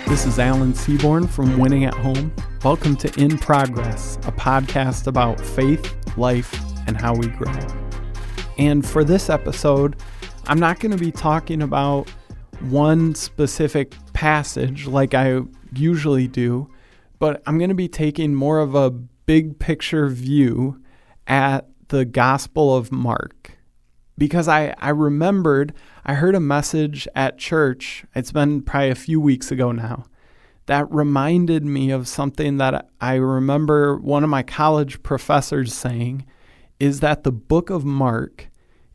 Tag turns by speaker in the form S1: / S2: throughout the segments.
S1: This is Alan Seaborn from Winning at Home. Welcome to In Progress, a podcast about faith, life, and how we grow. And for this episode, I'm not going to be talking about one specific passage like I usually do, but I'm going to be taking more of a big picture view at the Gospel of Mark. Because I remembered, I heard a message at church, it's been probably a few weeks ago now, that reminded me of something that I remember one of my college professors saying, is that the book of Mark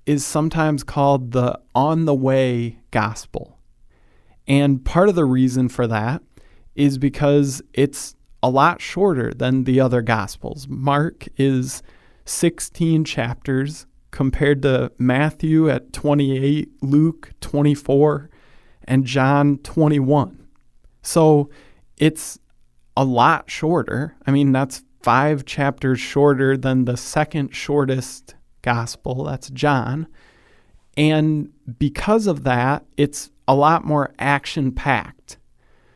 S1: is sometimes called the on the way gospel. And part of the reason for that is because it's a lot shorter than the other gospels. Mark is 16 chapters compared to Matthew at 28, Luke 24, and John 21. So it's a lot shorter. I mean, that's 5 chapters shorter than the second shortest gospel, that's John. And because of that, it's a lot more action-packed.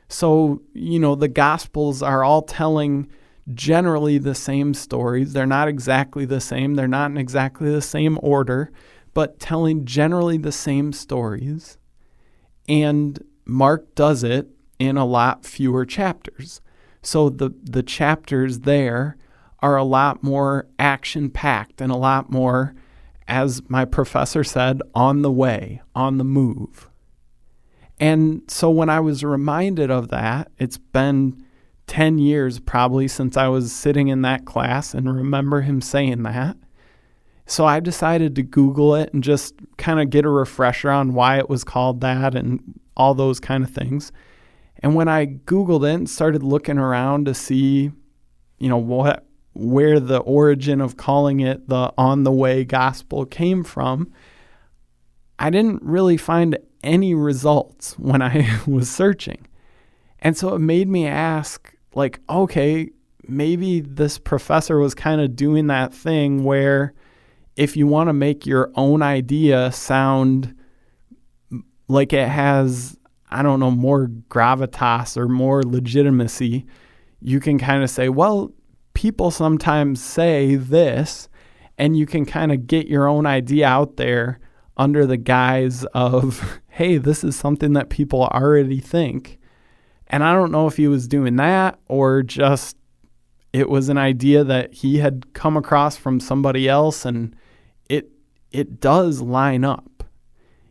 S1: So, the gospels are all telling generally the same stories. They're not exactly the same. They're not in exactly the same order, but telling generally the same stories. And Mark does it in a lot fewer chapters. So the chapters there are a lot more action-packed and a lot more, as my professor said, on the way, on the move. And so when I was reminded of that, it's been 10 years probably since I was sitting in that class and remember him saying that. So I decided to Google it and just kind of get a refresher on why it was called that and all those kind of things. And when I Googled it and started looking around to see, where the origin of calling it the on the way gospel came from, I didn't really find any results when I was searching. And so it made me ask, okay, maybe this professor was kind of doing that thing where if you want to make your own idea sound like it has, more gravitas or more legitimacy, you can kind of say, well, people sometimes say this, and you can kind of get your own idea out there under the guise of, hey, this is something that people already think. And I don't know if he was doing that or just it was an idea that he had come across from somebody else, and it does line up.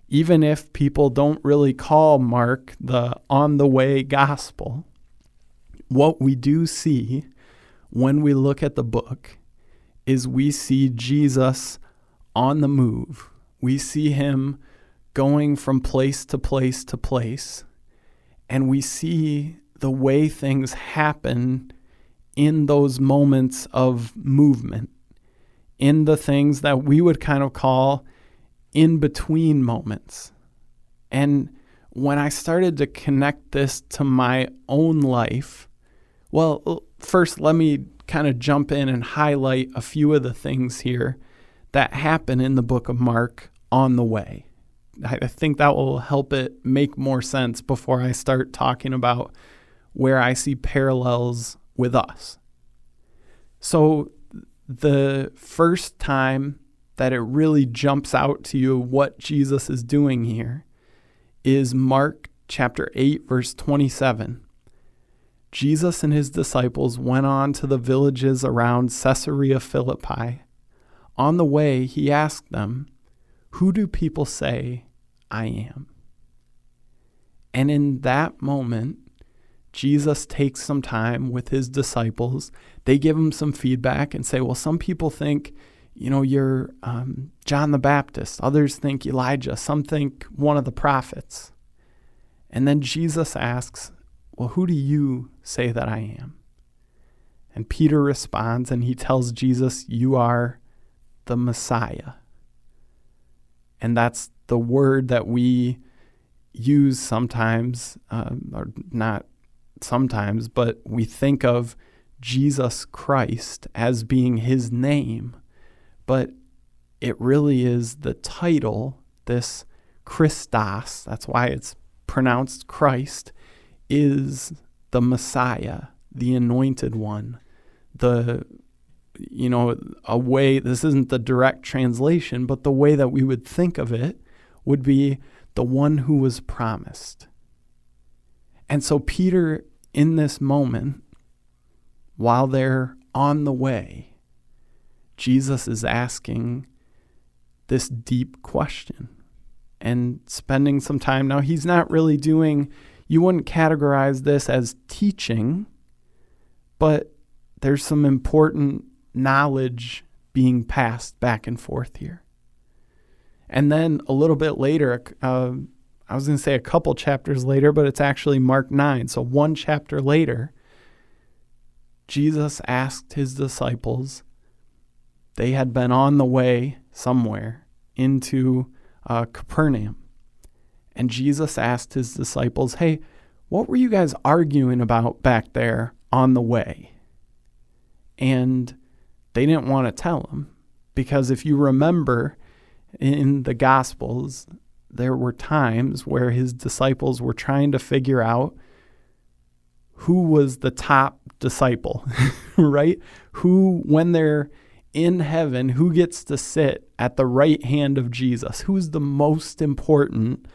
S1: Even if people don't really call Mark the on the way gospel, what we do see when we look at the book is we see Jesus on the move. We see him going from place to place to place. And we see the way things happen in those moments of movement, in the things that we would kind of call in-between moments. And when I started to connect this to my own life, well, first let me kind of jump in and highlight a few of the things here that happen in the book of Mark on the way. I think that will help it make more sense before I start talking about where I see parallels with us. So the first time that it really jumps out to you what Jesus is doing here is Mark chapter 8, verse 27. Jesus and his disciples went on to the villages around Caesarea Philippi. On the way, he asked them, "Who do people say I am?" And in that moment, Jesus takes some time with his disciples. They give him some feedback and say, well, some people think, you're John the Baptist. Others think Elijah. Some think one of the prophets. And then Jesus asks, well, who do you say that I am? And Peter responds and he tells Jesus, you are the Messiah. And that's the word that we use sometimes, or not sometimes, but we think of Jesus Christ as being his name. But it really is the title, this Christos, that's why it's pronounced Christ, is the Messiah, the anointed one, a way, this isn't the direct translation, but the way that we would think of it would be the one who was promised. And so Peter, in this moment, while they're on the way, Jesus is asking this deep question and spending some time. Now, he's not really doing, you wouldn't categorize this as teaching, but there's some important knowledge being passed back and forth here. And then a little bit later, I was going to say a couple chapters later, but it's actually Mark 9. So one chapter later, Jesus asked his disciples, they had been on the way somewhere into Capernaum. And Jesus asked his disciples, hey, what were you guys arguing about back there on the way? And they didn't want to tell him, because if you remember in the Gospels, there were times where his disciples were trying to figure out who was the top disciple, right? Who, when they're in heaven, who gets to sit at the right hand of Jesus? Who's the most important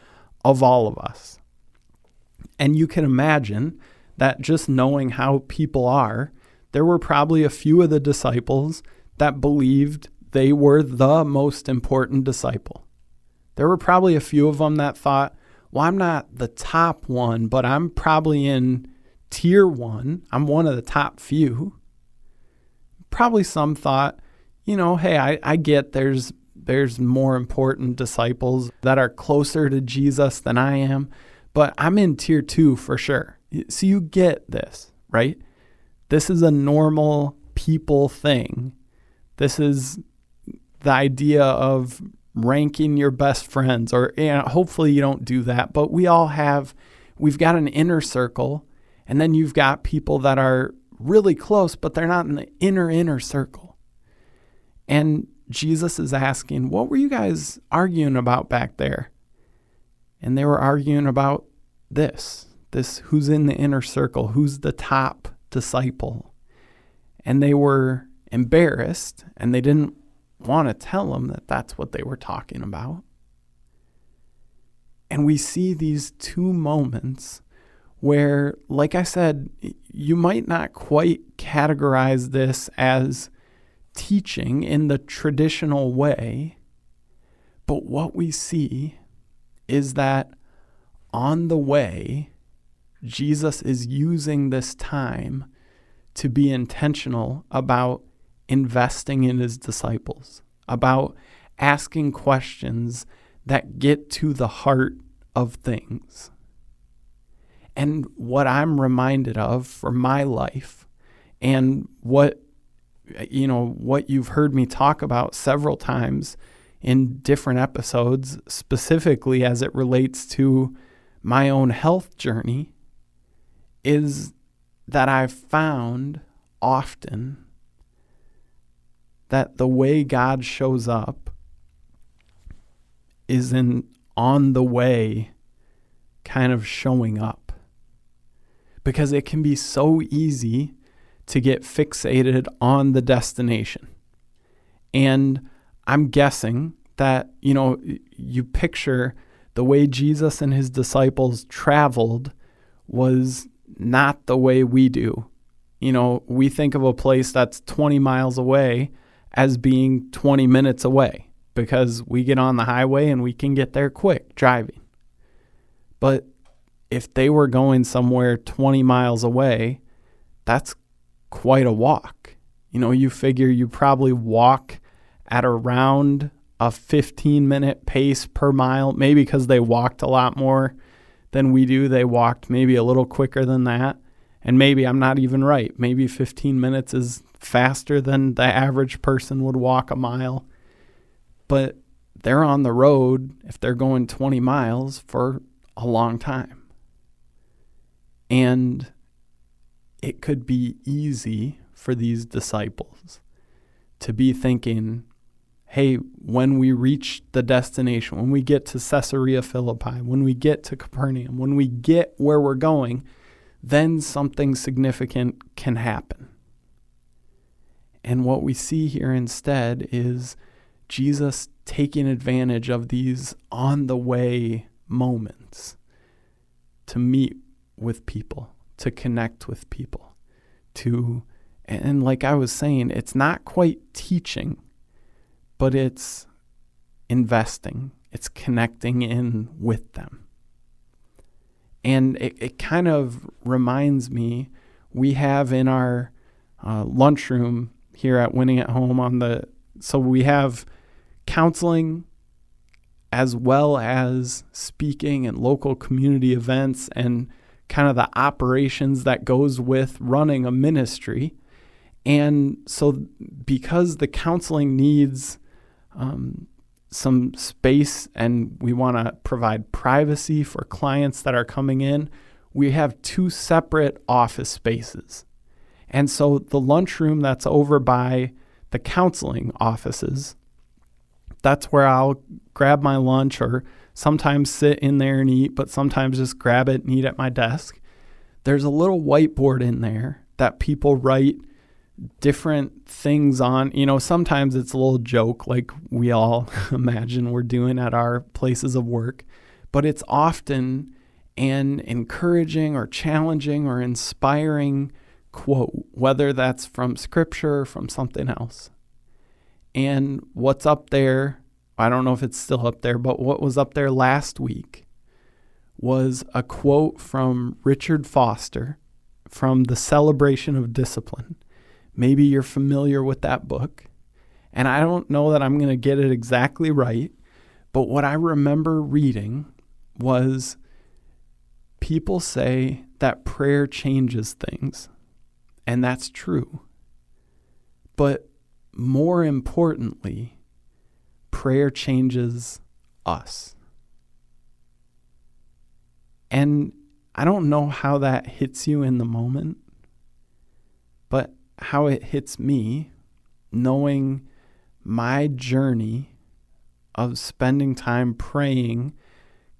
S1: of all of us? And you can imagine that just knowing how people are, there were probably a few of the disciples that believed they were the most important disciple. There were probably a few of them that thought, well, I'm not the top one, but I'm probably in tier one. I'm one of the top few. Probably some thought, hey, I get there's more important disciples that are closer to Jesus than I am, but I'm in tier 2 for sure. So you get this, right? This is a normal people thing. This is the idea of ranking your best friends, or hopefully you don't do that, but we've got an inner circle, and then you've got people that are really close, but they're not in the inner circle. And Jesus is asking, what were you guys arguing about back there? And they were arguing about this who's in the inner circle, who's the top disciple. And they were embarrassed, and they didn't want to tell him that that's what they were talking about. And we see these two moments where, like I said, you might not quite categorize this as teaching in the traditional way, but what we see is that on the way, Jesus is using this time to be intentional about investing in his disciples, about asking questions that get to the heart of things. And what I'm reminded of for my life, and what you've heard me talk about several times in different episodes, specifically as it relates to my own health journey, is that I've found often that the way God shows up is in on the way kind of showing up. Because it can be so easy to get fixated on the destination. And I'm guessing that, you picture the way Jesus and his disciples traveled was not the way we do. We think of a place that's 20 miles away as being 20 minutes away because we get on the highway and we can get there quick driving. But if they were going somewhere 20 miles away, that's quite a walk. You figure you probably walk at around a 15-minute pace per mile, maybe because they walked a lot more than we do. They walked maybe a little quicker than that. And maybe I'm not even right. Maybe 15 minutes is faster than the average person would walk a mile. But they're on the road, if they're going 20 miles, for a long time. And it could be easy for these disciples to be thinking, hey, when we reach the destination, when we get to Caesarea Philippi, when we get to Capernaum, when we get where we're going, then something significant can happen. And what we see here instead is Jesus taking advantage of these on-the-way moments to meet with people, to connect with people, and like I was saying, it's not quite teaching, but it's investing, it's connecting in with them. And it kind of reminds me, we have in our lunchroom here at Winning at Home so we have counseling as well as speaking and local community events and kind of the operations that goes with running a ministry. And so because the counseling needs some space and we want to provide privacy for clients that are coming in, we have 2 separate office spaces. And so the lunchroom that's over by the counseling offices, that's where I'll grab my lunch or sometimes sit in there and eat, but sometimes just grab it and eat at my desk. There's a little whiteboard in there that people write different things on. Sometimes it's a little joke like we all imagine we're doing at our places of work, but it's often an encouraging or challenging or inspiring quote, whether that's from scripture or from something else. And what's up there, I don't know if it's still up there, but what was up there last week was a quote from Richard Foster from The Celebration of Discipline. Maybe you're familiar with that book. And I don't know that I'm going to get it exactly right, but what I remember reading was people say that prayer changes things, and that's true. But more importantly, prayer changes us. And I don't know how that hits you in the moment, but how it hits me, knowing my journey of spending time praying,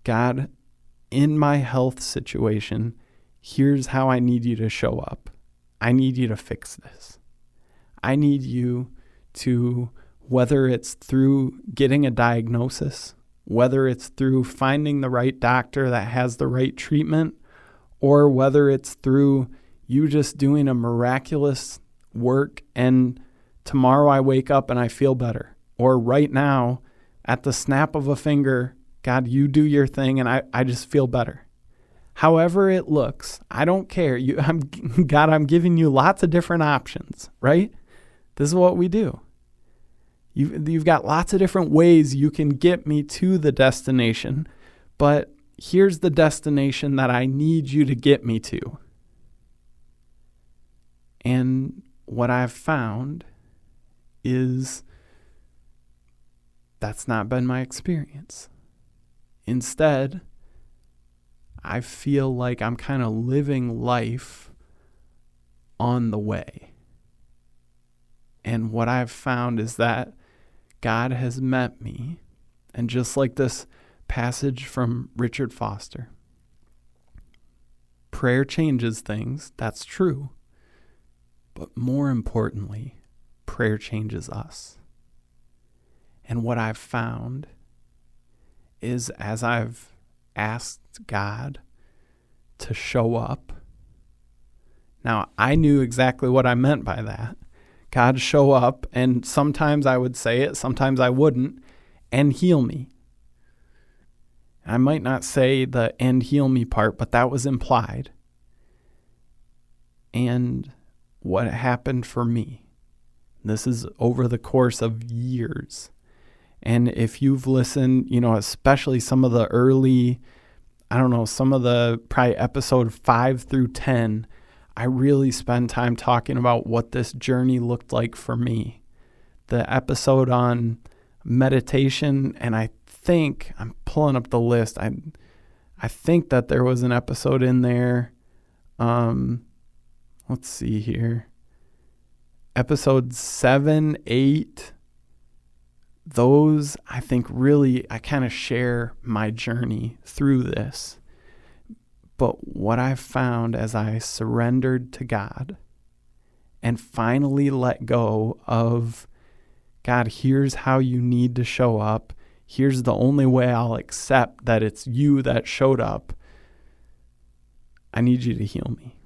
S1: God, in my health situation, here's how I need you to show up. I need you to fix this. I need you to, whether it's through getting a diagnosis, whether it's through finding the right doctor that has the right treatment, or whether it's through you just doing a miraculous work and tomorrow I wake up and I feel better. Or right now, at the snap of a finger, God, you do your thing and I just feel better. However it looks, I don't care. God, I'm giving you lots of different options, right? This is what we do. You've got lots of different ways you can get me to the destination, but here's the destination that I need you to get me to. And what I've found is that's not been my experience. Instead, I feel like I'm kind of living life on the way. And what I've found is that God has met me, and just like this passage from Richard Foster, prayer changes things, that's true. But more importantly, prayer changes us. And what I've found is as I've asked God to show up, now I knew exactly what I meant by that. God, show up, and sometimes I would say it, sometimes I wouldn't, and heal me. I might not say the "and heal me" part, but that was implied. And what happened for me, this is over the course of years. And if you've listened, especially some of the early, some of the probably episode 5 through 10, I really spend time talking about what this journey looked like for me. The episode on meditation, and I think, I'm pulling up the list, I think that there was an episode in there, let's see here, episode 7, 8, those, I think, really, I kind of share my journey through this. But what I've found as I surrendered to God and finally let go of, God, here's how you need to show up. Here's the only way I'll accept that it's you that showed up. I need you to heal me.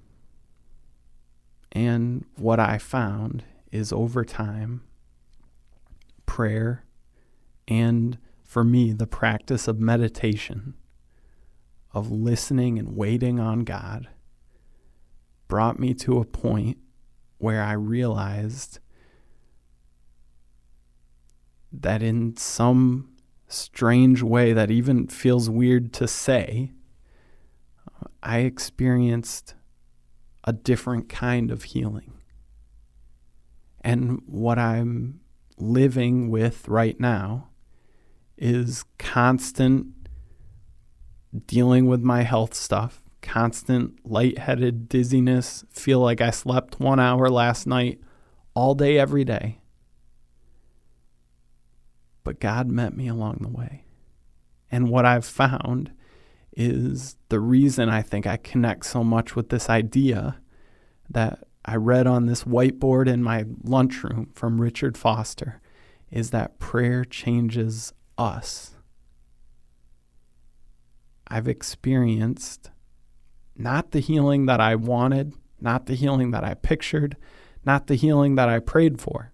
S1: And what I found is over time, prayer and, for me, the practice of meditation, of listening and waiting on God, brought me to a point where I realized that in some strange way that even feels weird to say, I experienced a different kind of healing. And what I'm living with right now is constant dealing with my health stuff, constant lightheaded dizziness, feel like I slept 1 hour last night, all day, every day. But God met me along the way. And what I've found is the reason I think I connect so much with this idea that I read on this whiteboard in my lunchroom from Richard Foster is that prayer changes us. I've experienced not the healing that I wanted, not the healing that I pictured, not the healing that I prayed for,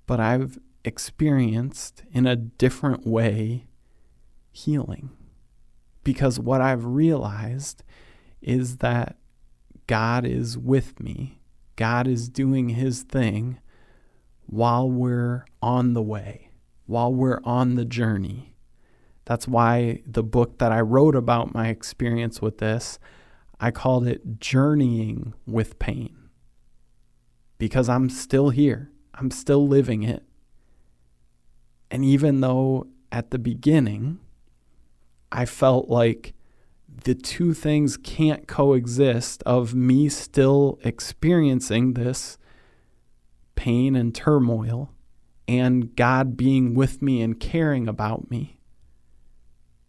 S1: but I've experienced in a different way healing. Because what I've realized is that God is with me. God is doing his thing while we're on the way, while we're on the journey. That's why the book that I wrote about my experience with this, I called it Journeying with Pain. Because I'm still here. I'm still living it. And even though at the beginning, I felt like the two things can't coexist of me still experiencing this pain and turmoil and God being with me and caring about me.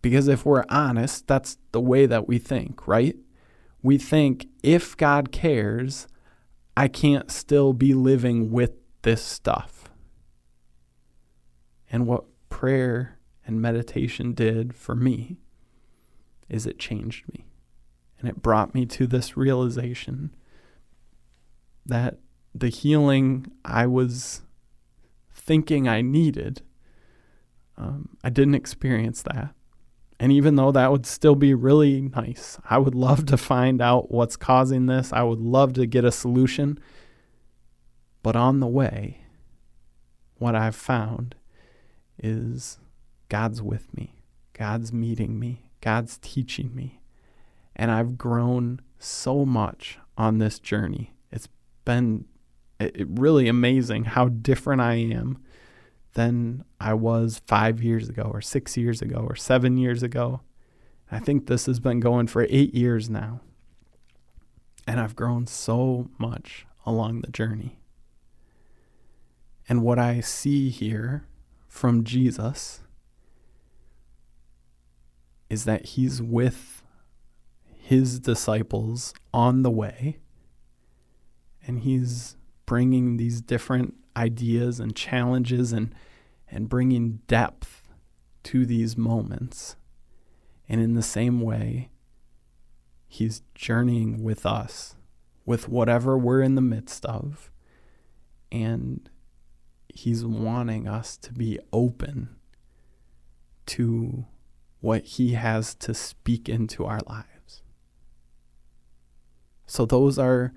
S1: Because if we're honest, that's the way that we think, right? We think if God cares, I can't still be living with this stuff. And what prayer and meditation did for me is it changed me. And it brought me to this realization that the healing I was thinking I needed, I didn't experience that. And even though that would still be really nice, I would love to find out what's causing this. I would love to get a solution. But on the way, what I've found is God's with me. God's meeting me. God's teaching me. And I've grown so much on this journey. It's been really amazing how different I am than I was 5 years ago or 6 years ago or 7 years ago. I think this has been going for 8 years now. And I've grown so much along the journey. And what I see here from Jesus is that he's with his disciples on the way, and he's bringing these different ideas and challenges and bringing depth to these moments. And in the same way, he's journeying with us, with whatever we're in the midst of, and he's wanting us to be open to what he has to speak into our lives. So those are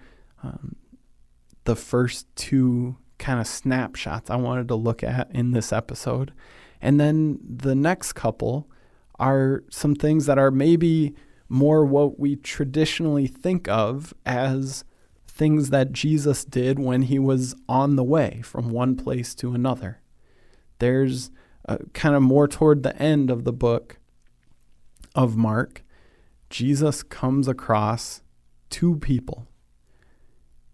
S1: the first two kind of snapshots I wanted to look at in this episode. And then the next couple are some things that are maybe more what we traditionally think of as things that Jesus did when he was on the way from one place to another. There's kind of more toward the end of the book of Mark, Jesus comes across two people.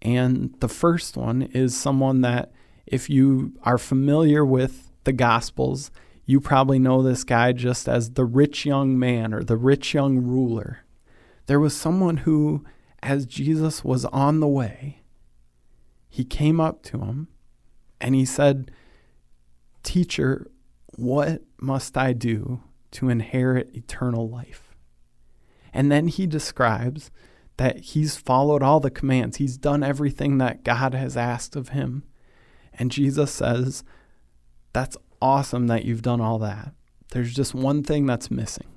S1: And the first one is someone that, if you are familiar with the Gospels, you probably know this guy just as the rich young man or the rich young ruler. There was someone who, as Jesus was on the way, he came up to him and he said, "Teacher, what must I do to inherit eternal life?" And then he describes that he's followed all the commands. He's done everything that God has asked of him. And Jesus says, "That's awesome that you've done all that. There's just one thing that's missing."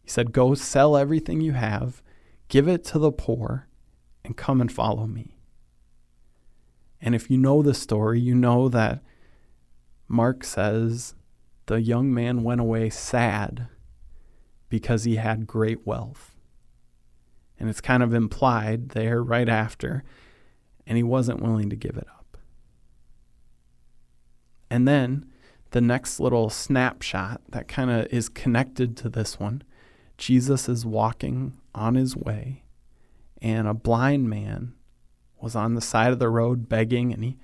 S1: He said, "Go sell everything you have, give it to the poor, and come and follow me." And if you know the story, you know that Mark says the young man went away sad because he had great wealth. And it's kind of implied there right after, and he wasn't willing to give it up. And then the next little snapshot that kind of is connected to this one, Jesus is walking on his way, and a blind man was on the side of the road begging, and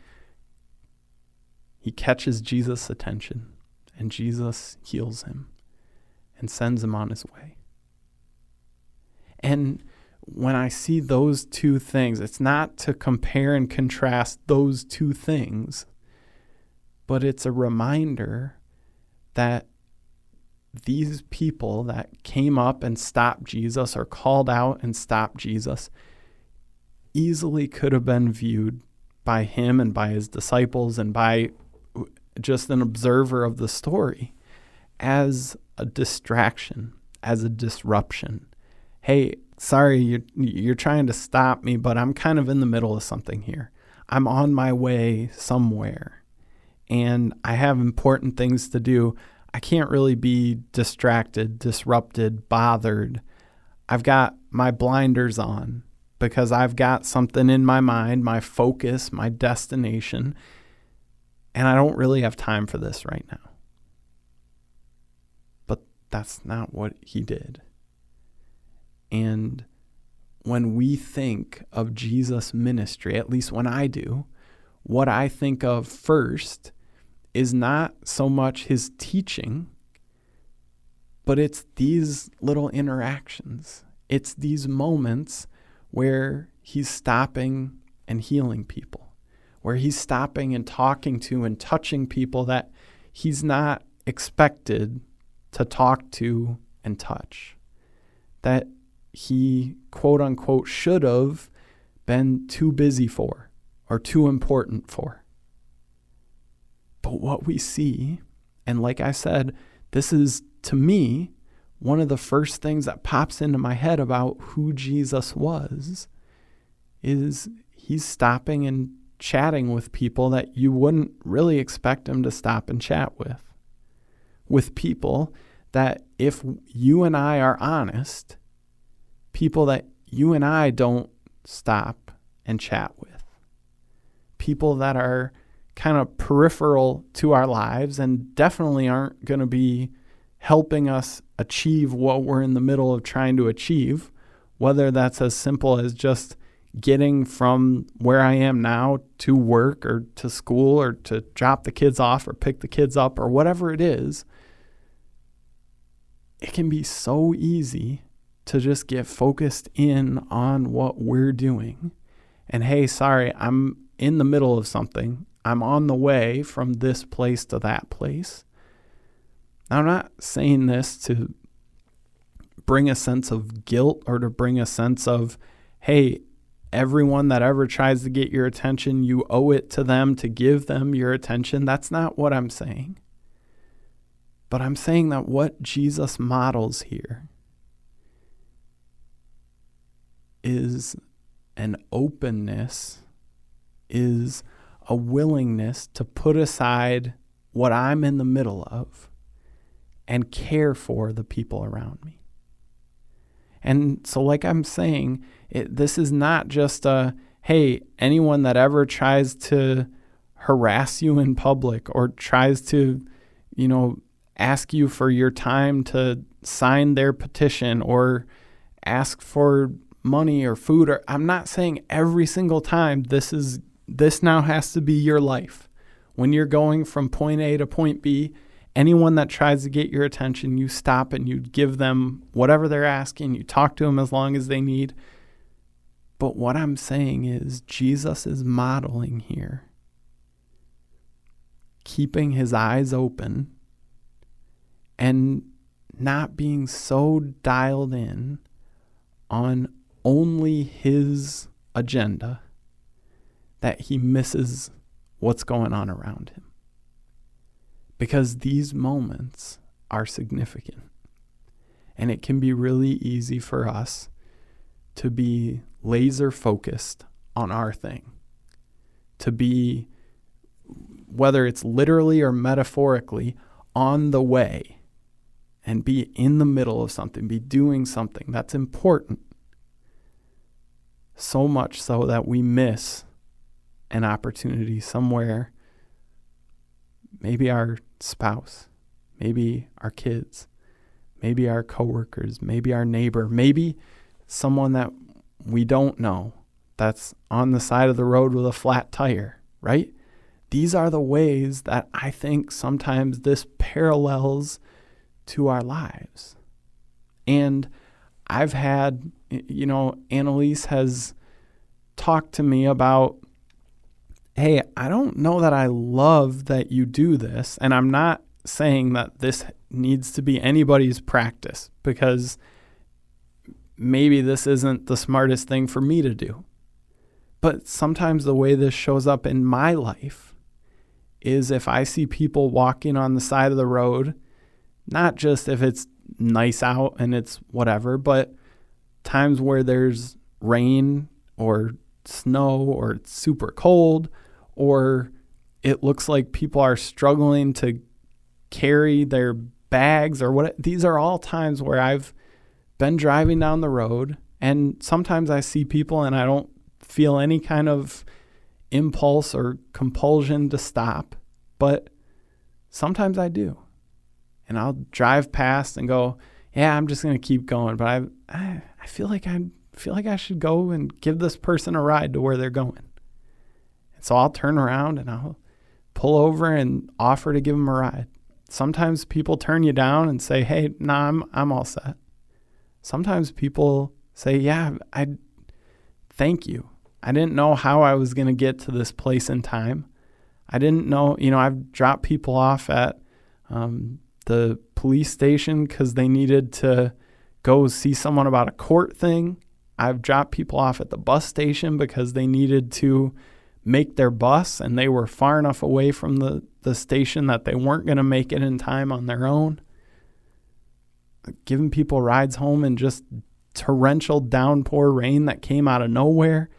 S1: he catches Jesus' attention, and Jesus heals him and sends him on his way. And when I see those two things, it's not to compare and contrast those two things, but it's a reminder that these people that came up and stopped Jesus or called out and stopped Jesus easily could have been viewed by him and by his disciples and by just an observer of the story as a distraction, as a disruption. Hey, sorry, you're trying to stop me, but I'm kind of in the middle of something here. I'm on my way somewhere, and I have important things to do. I can't really be distracted, disrupted, bothered. I've got my blinders on because I've got something in my mind, my focus, my destination, and I don't really have time for this right now. But that's not what he did. And when we think of Jesus' ministry, at least when I do, what I think of first is not so much his teaching, but it's these little interactions. It's these moments where he's stopping and healing people, where he's stopping and talking to and touching people that he's not expected to talk to and touch, that he, quote unquote, should have been too busy for or too important for. But what we see, and like I said, this is, to me, one of the first things that pops into my head about who Jesus was, is he's stopping and chatting with people that you wouldn't really expect him to stop and chat with people that, if you and I are honest, people that you and I don't stop and chat with, people that are kind of peripheral to our lives and definitely aren't going to be helping us achieve what we're in the middle of trying to achieve, whether that's as simple as just getting from where I am now to work or to school or to drop the kids off or pick the kids up or whatever it is. It can be so easy to just get focused in on what we're doing. And hey, sorry, I'm in the middle of something. I'm on the way from this place to that place. Now, I'm not saying this to bring a sense of guilt or to bring a sense of, hey, everyone that ever tries to get your attention, you owe it to them to give them your attention. That's not what I'm saying. But I'm saying that what Jesus models here is an openness, is a willingness to put aside what I'm in the middle of and care for the people around me. And so, like I'm saying, this is not just a, hey, anyone that ever tries to harass you in public or tries to, ask you for your time to sign their petition or ask for money or food, or I'm not saying every single time this now has to be your life. When you're going from point A to point B, anyone that tries to get your attention, you stop and you give them whatever they're asking. You talk to them as long as they need. But what I'm saying is Jesus is modeling here, keeping his eyes open and not being so dialed in on only his agenda that he misses what's going on around him. Because these moments are significant. And it can be really easy for us to be laser focused on our thing. To be, whether it's literally or metaphorically, on the way and be in the middle of something, be doing something that's important. So much so that we miss an opportunity somewhere, maybe our spouse, maybe our kids, maybe our coworkers, maybe our neighbor, maybe someone that we don't know that's on the side of the road with a flat tire, right? These are the ways that I think sometimes this parallels to our lives. And I've had, Annalise has talked to me about, hey, I don't know that I love that you do this. And I'm not saying that this needs to be anybody's practice, because maybe this isn't the smartest thing for me to do. But sometimes the way this shows up in my life is if I see people walking on the side of the road, not just if it's nice out and it's whatever, but times where there's rain or snow or it's super cold, or it looks like people are struggling to carry their bags or what. These are all times where I've been driving down the road, and sometimes I see people and I don't feel any kind of impulse or compulsion to stop, but sometimes I do. And I'll drive past and go, yeah, I'm just going to keep going. But I feel like I should go and give this person a ride to where they're going. And so I'll turn around and I'll pull over and offer to give them a ride. Sometimes people turn you down and say, hey, nah, I'm all set. Sometimes people say, yeah, I thank you. I didn't know how I was going to get to this place in time. I didn't know, I've dropped people off at the police station because they needed to go see someone about a court thing. I've dropped people off at the bus station because they needed to make their bus and they were far enough away from the station that they weren't going to make it in time on their own. Giving people rides home in just torrential downpour rain that came out of nowhere.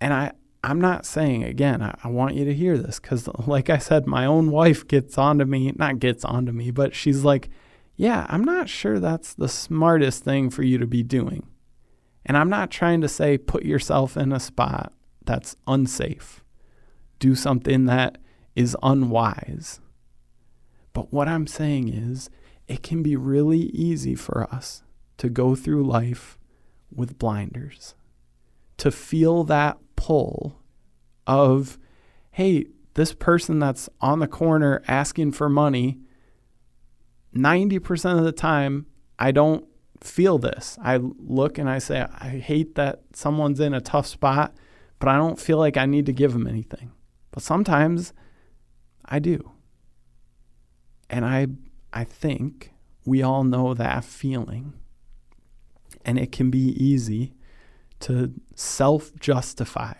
S1: And I'm not saying, again, I want you to hear this, because like I said, my own wife but she's like, yeah, I'm not sure that's the smartest thing for you to be doing. And I'm not trying to say put yourself in a spot that's unsafe. Do something that is unwise. But what I'm saying is it can be really easy for us to go through life with blinders, to feel that pull of, hey, this person that's on the corner asking for money, 90% of the time, I don't feel this. I look and I say, I hate that someone's in a tough spot, but I don't feel like I need to give them anything. But sometimes I do. And I think we all know that feeling. And it can be easy to self-justify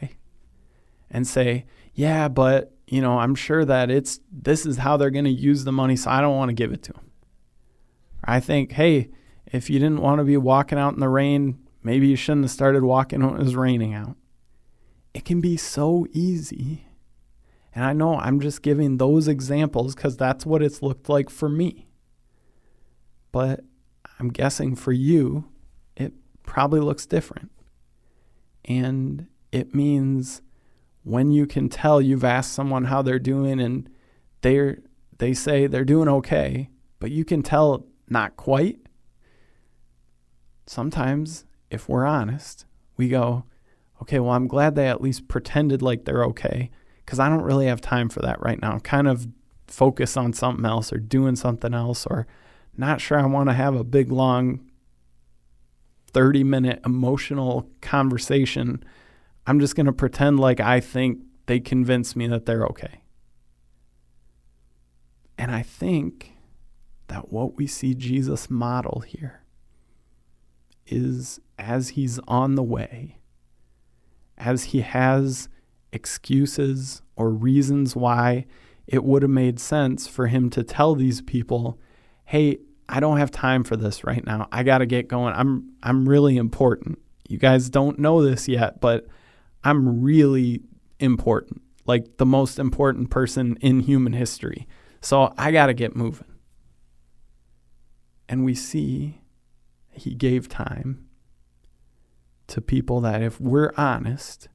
S1: and say, yeah, but, I'm sure that this is how they're going to use the money, so I don't want to give it to them. I think, hey, if you didn't want to be walking out in the rain, maybe you shouldn't have started walking when it was raining out. It can be so easy. And I know I'm just giving those examples because that's what it's looked like for me. But I'm guessing for you, it probably looks different. And it means when you can tell you've asked someone how they're doing and they say they're doing okay, but you can tell not quite. Sometimes, if we're honest, we go, okay, well, I'm glad they at least pretended like they're okay, because I don't really have time for that right now. I'm kind of focused on something else or doing something else, or not sure I want to have a big, long 30-minute emotional conversation. I'm just going to pretend like I think they convinced me that they're okay. And I think that what we see Jesus model here is, as he's on the way, as he has excuses or reasons why it would have made sense for him to tell these people, hey, I don't have time for this right now. I got to get going. I'm really important. You guys don't know this yet, but I'm really important, like the most important person in human history. So I got to get moving. And we see he gave time to people that, if we're honest,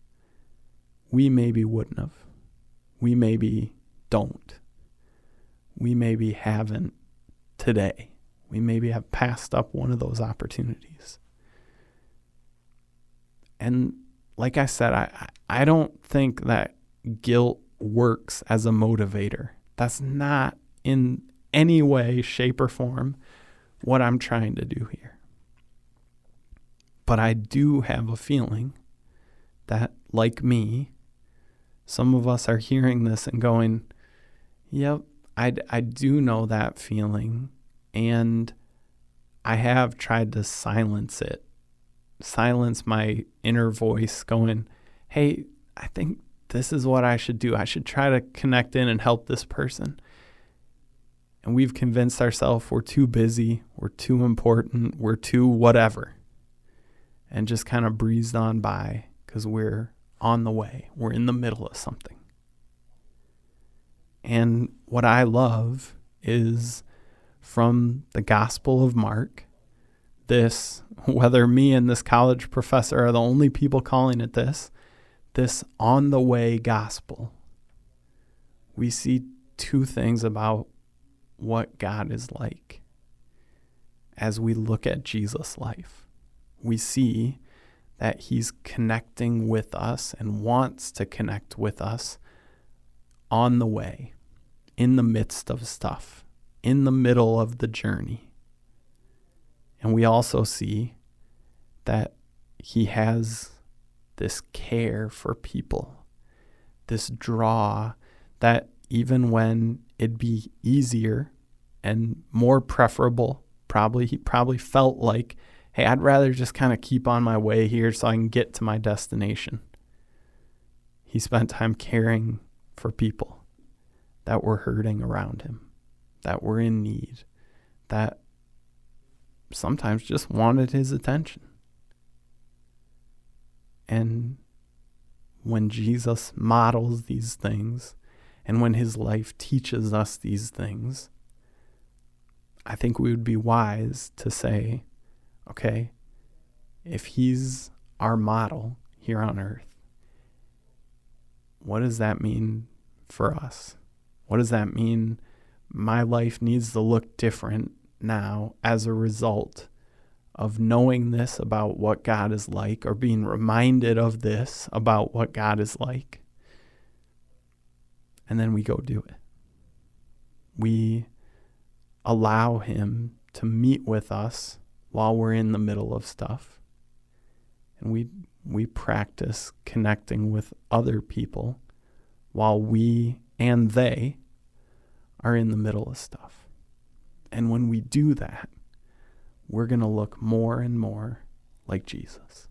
S1: we maybe wouldn't have. We maybe don't. We maybe haven't today. We maybe have passed up one of those opportunities. And like I said, I don't think that guilt works as a motivator. That's not in any way, shape, or form what I'm trying to do here. But I do have a feeling that, like me, some of us are hearing this and going, yep, I do know that feeling, and I have tried to silence my inner voice going, hey, I think this is what I should do. I should try to connect in and help this person. And we've convinced ourselves we're too busy, we're too important, we're too whatever, and just kind of breezed on by because we're on the way. We're in the middle of something. And what I love is, from the Gospel of Mark, this, whether me and this college professor are the only people calling it this on the way gospel, we see two things about what God is like as we look at Jesus' life. We see that he's connecting with us and wants to connect with us on the way, in the midst of stuff, in the middle of the journey. And we also see that he has this care for people, this draw that even when it'd be easier and more preferable, he probably felt like, hey, I'd rather just kind of keep on my way here so I can get to my destination. He spent time caring for people that were hurting around him, that were in need, that sometimes just wanted his attention. And when Jesus models these things, and when his life teaches us these things, I think we would be wise to say, okay, if he's our model here on earth, what does that mean for us? What does that mean? My life needs to look different now as a result of knowing this about what God is like, or being reminded of this about what God is like. And then we go do it. We allow him to meet with us while we're in the middle of stuff. And we practice connecting with other people while we and they are in the middle of stuff. And when we do that, we're going to look more and more like Jesus.